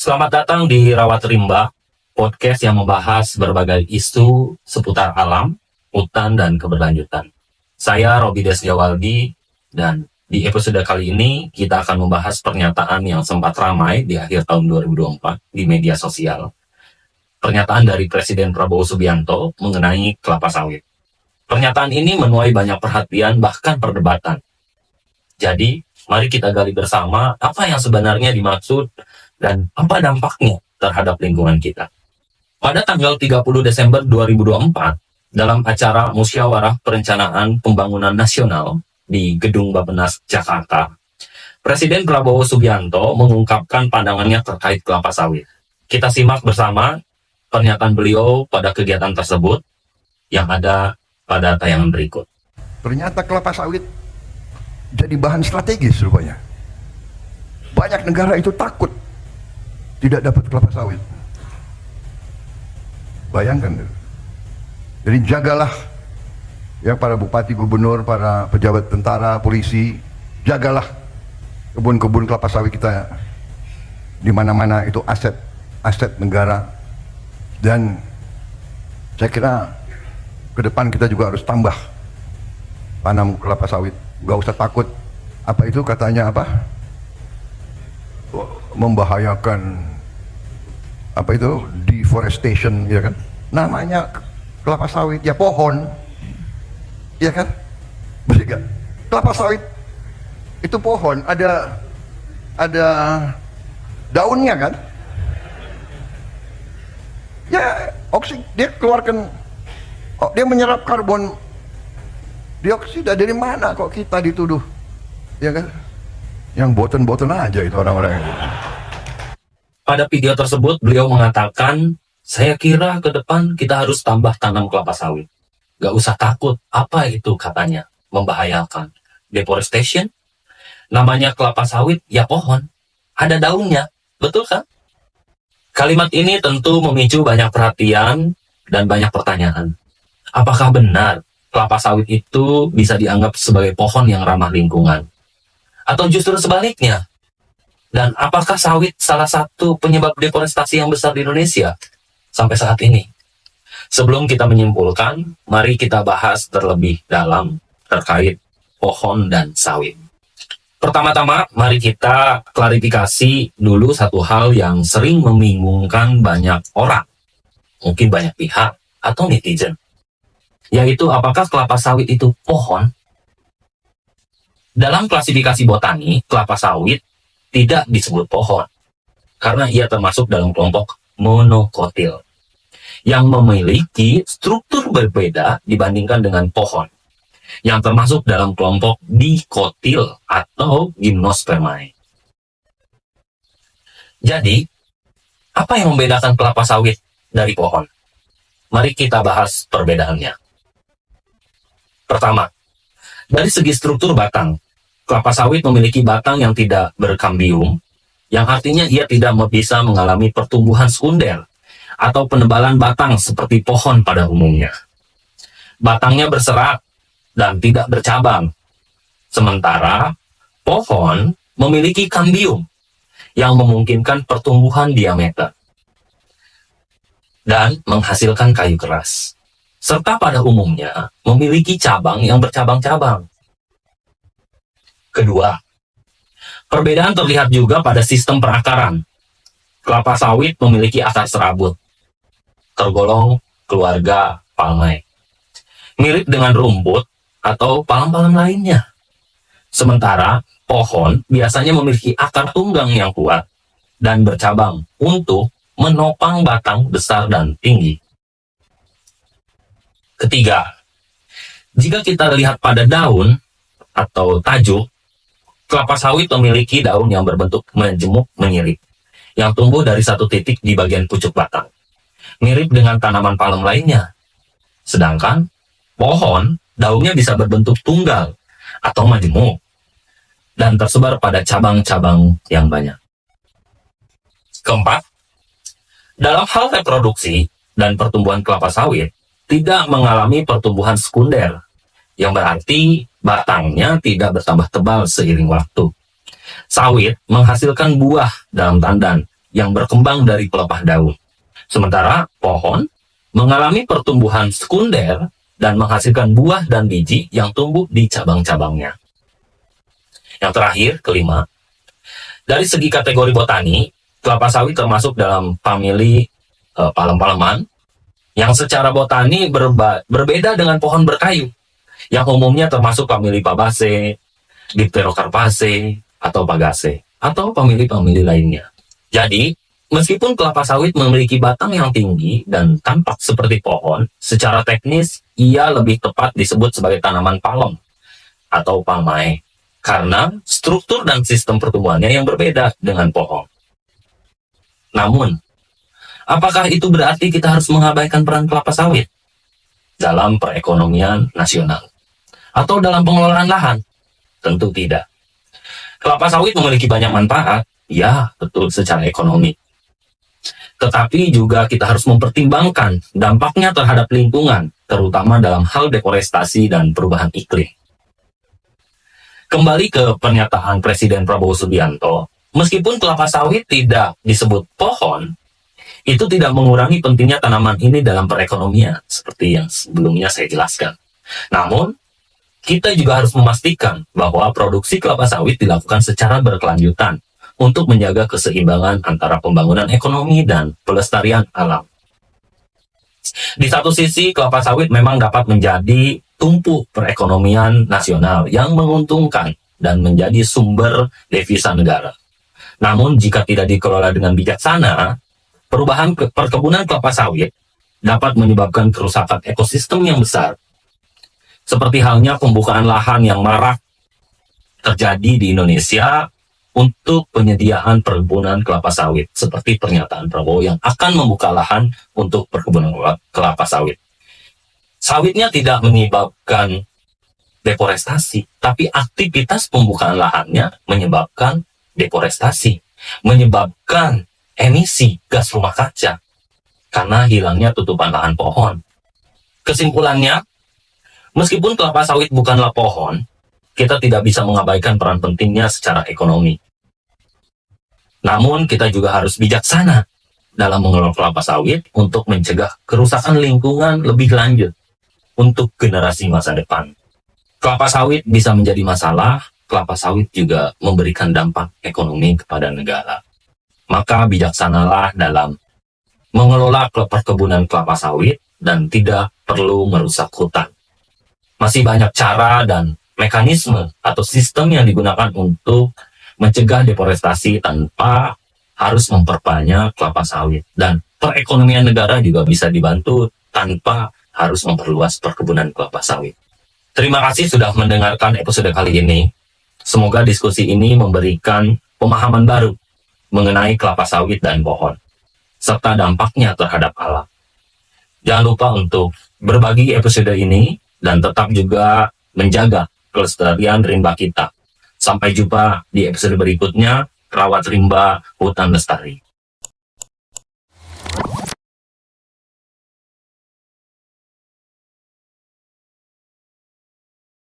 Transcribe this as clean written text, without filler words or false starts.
Selamat datang di Rawat Rimba, podcast yang membahas berbagai isu seputar alam, hutan, dan keberlanjutan. Saya Robi Desjawaldi, dan di episode kali ini kita akan membahas pernyataan yang sempat ramai di akhir tahun 2024 di media sosial. Pernyataan dari Presiden Prabowo Subianto mengenai kelapa sawit. Pernyataan ini menuai banyak perhatian, bahkan perdebatan. Jadi, mari kita gali bersama apa yang sebenarnya dimaksud dan apa dampaknya terhadap lingkungan kita. Pada tanggal 30 Desember 2024, dalam acara Musyawarah Perencanaan Pembangunan Nasional di Gedung Bappenas, Jakarta, Presiden Prabowo Subianto mengungkapkan pandangannya terkait kelapa sawit. Kita simak bersama pernyataan beliau pada kegiatan tersebut yang ada pada tayangan berikut. Ternyata kelapa sawit jadi bahan strategis rupanya. Banyak negara itu takut tidak dapat kelapa sawit. Bayangkan. Jadi jagalah ya para bupati, gubernur, para pejabat tentara, polisi, jagalah kebun-kebun kelapa sawit kita. Di mana-mana itu aset negara. Dan saya kira ke depan kita juga harus tambah tanam kelapa sawit. Gak usah takut. Apa itu katanya apa? Membahayakan apa itu deforestation, ya kan? Namanya kelapa sawit ya pohon, ya kan? Betul. Kelapa sawit itu pohon, ada daunnya kan? Ya oksigen dia keluarkan, dia menyerap karbon dioksida. Dari mana kok kita dituduh, ya kan? Yang boten-boten aja itu orang-orang. Pada video tersebut, beliau mengatakan, saya kira ke depan kita harus tambah tanam kelapa sawit. Gak usah takut, apa itu katanya? Membahayakan. Deforestation? Namanya kelapa sawit, ya pohon. Ada daunnya, betul kan? Kalimat ini tentu memicu banyak perhatian dan banyak pertanyaan. Apakah benar kelapa sawit itu bisa dianggap sebagai pohon yang ramah lingkungan? Atau justru sebaliknya? Dan apakah sawit salah satu penyebab deforestasi yang besar di Indonesia sampai saat ini? Sebelum kita menyimpulkan, mari kita bahas terlebih dalam terkait pohon dan sawit. Pertama-tama, mari kita klarifikasi dulu satu hal yang sering membingungkan banyak orang, mungkin banyak pihak atau netizen, yaitu apakah kelapa sawit itu pohon? Dalam klasifikasi botani, kelapa sawit tidak disebut pohon, karena ia termasuk dalam kelompok monokotil, yang memiliki struktur berbeda dibandingkan dengan pohon, yang termasuk dalam kelompok dikotil atau gimnospermae. Jadi, apa yang membedakan kelapa sawit dari pohon? Mari kita bahas perbedaannya. Pertama, dari segi struktur batang, kelapa sawit memiliki batang yang tidak berkambium, yang artinya ia tidak bisa mengalami pertumbuhan sekunder atau penebalan batang seperti pohon pada umumnya. Batangnya berserat dan tidak bercabang. Sementara pohon memiliki kambium yang memungkinkan pertumbuhan diameter dan menghasilkan kayu keras, serta pada umumnya memiliki cabang yang bercabang-cabang. Kedua, perbedaan terlihat juga pada sistem perakaran. Kelapa sawit memiliki akar serabut, tergolong keluarga palmae, mirip dengan rumput atau palem-palem lainnya. Sementara pohon biasanya memiliki akar tunggang yang kuat dan bercabang untuk menopang batang besar dan tinggi. Ketiga, jika kita lihat pada daun atau tajuk, kelapa sawit memiliki daun yang berbentuk menjemuk menyilip, yang tumbuh dari satu titik di bagian pucuk batang, mirip dengan tanaman palem lainnya. Sedangkan pohon, daunnya bisa berbentuk tunggal atau majemuk, dan tersebar pada cabang-cabang yang banyak. Keempat, dalam hal reproduksi dan pertumbuhan kelapa sawit, tidak mengalami pertumbuhan sekunder, yang berarti batangnya tidak bertambah tebal seiring waktu. Sawit menghasilkan buah dalam tandan yang berkembang dari pelepah daun. Sementara pohon mengalami pertumbuhan sekunder dan menghasilkan buah dan biji yang tumbuh di cabang-cabangnya. Yang terakhir, kelima, dari segi kategori botani, kelapa sawit termasuk dalam famili palem-paleman yang secara botani berbeda dengan pohon berkayu yang umumnya termasuk famili Fabaceae, Dipterocarpaceae, atau Pagaceae, atau famili-famili lainnya. Jadi, meskipun kelapa sawit memiliki batang yang tinggi dan tampak seperti pohon, secara teknis ia lebih tepat disebut sebagai tanaman palem atau palmae karena struktur dan sistem pertumbuhannya yang berbeda dengan pohon. Namun, apakah itu berarti kita harus mengabaikan peran kelapa sawit dalam perekonomian nasional atau dalam pengelolaan lahan? Tentu tidak. Kelapa sawit memiliki banyak manfaat, ya betul secara ekonomi. Tetapi juga kita harus mempertimbangkan dampaknya terhadap lingkungan, terutama dalam hal deforestasi dan perubahan iklim. Kembali ke pernyataan Presiden Prabowo Subianto, meskipun kelapa sawit tidak disebut pohon, itu tidak mengurangi pentingnya tanaman ini dalam perekonomian, seperti yang sebelumnya saya jelaskan. Namun, kita juga harus memastikan bahwa produksi kelapa sawit dilakukan secara berkelanjutan untuk menjaga keseimbangan antara pembangunan ekonomi dan pelestarian alam. Di satu sisi, kelapa sawit memang dapat menjadi tumpuh perekonomian nasional yang menguntungkan dan menjadi sumber devisa negara. Namun, jika tidak dikelola dengan bijaksana, perubahan perkebunan kelapa sawit dapat menyebabkan kerusakan ekosistem yang besar, seperti halnya pembukaan lahan yang marak terjadi di Indonesia untuk penyediaan perkebunan kelapa sawit, seperti pernyataan Prabowo yang akan membuka lahan untuk perkebunan kelapa sawit. Sawitnya tidak menyebabkan deforestasi, tapi aktivitas pembukaan lahannya menyebabkan deforestasi, menyebabkan emisi gas rumah kaca karena hilangnya tutupan lahan pohon. Kesimpulannya, meskipun kelapa sawit bukanlah pohon, kita tidak bisa mengabaikan peran pentingnya secara ekonomi. Namun, kita juga harus bijaksana dalam mengelola kelapa sawit untuk mencegah kerusakan lingkungan lebih lanjut untuk generasi masa depan. Kelapa sawit bisa menjadi masalah, kelapa sawit juga memberikan dampak ekonomi kepada negara. Maka bijaksanalah dalam mengelola perkebunan kelapa sawit dan tidak perlu merusak hutan. Masih banyak cara dan mekanisme atau sistem yang digunakan untuk mencegah deforestasi tanpa harus memperbanyak kelapa sawit. Dan perekonomian negara juga bisa dibantu tanpa harus memperluas perkebunan kelapa sawit. Terima kasih sudah mendengarkan episode kali ini. Semoga diskusi ini memberikan pemahaman baru mengenai kelapa sawit dan pohon, serta dampaknya terhadap alam. Jangan lupa untuk berbagi episode ini dan tetap juga menjaga kelestarian rimba kita. Sampai jumpa di episode berikutnya, Rawat Rimba Hutan Lestari.